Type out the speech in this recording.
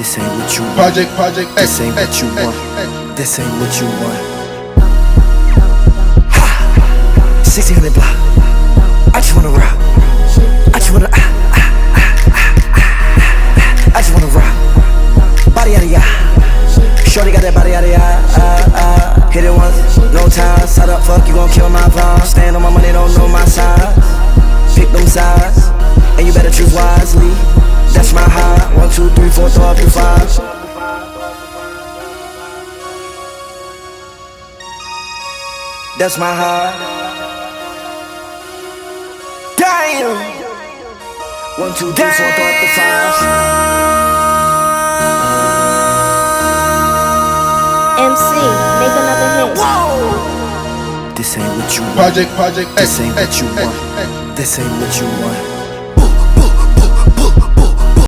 This ain't what you want. Project, This ain't what you want. This ain't what you want. Ha! 1600 block. I just wanna rock. I just wanna I just wanna rock. Body yada ya. Shorty got that body yada ya. Hit it once, no time. Side up, fuck, you gon' kill my vibe. Stand on my money, don't know my size. Pick them sides, and you better choose wisely. That's my high. 1, 2, 3, 4, throw up your 5. That's my high. Damn. 1, 2, 3, 4, throw up the 5. MC, make another hit. Whoa. This ain't what you want. Project, This ain't what you want. This ain't what you want.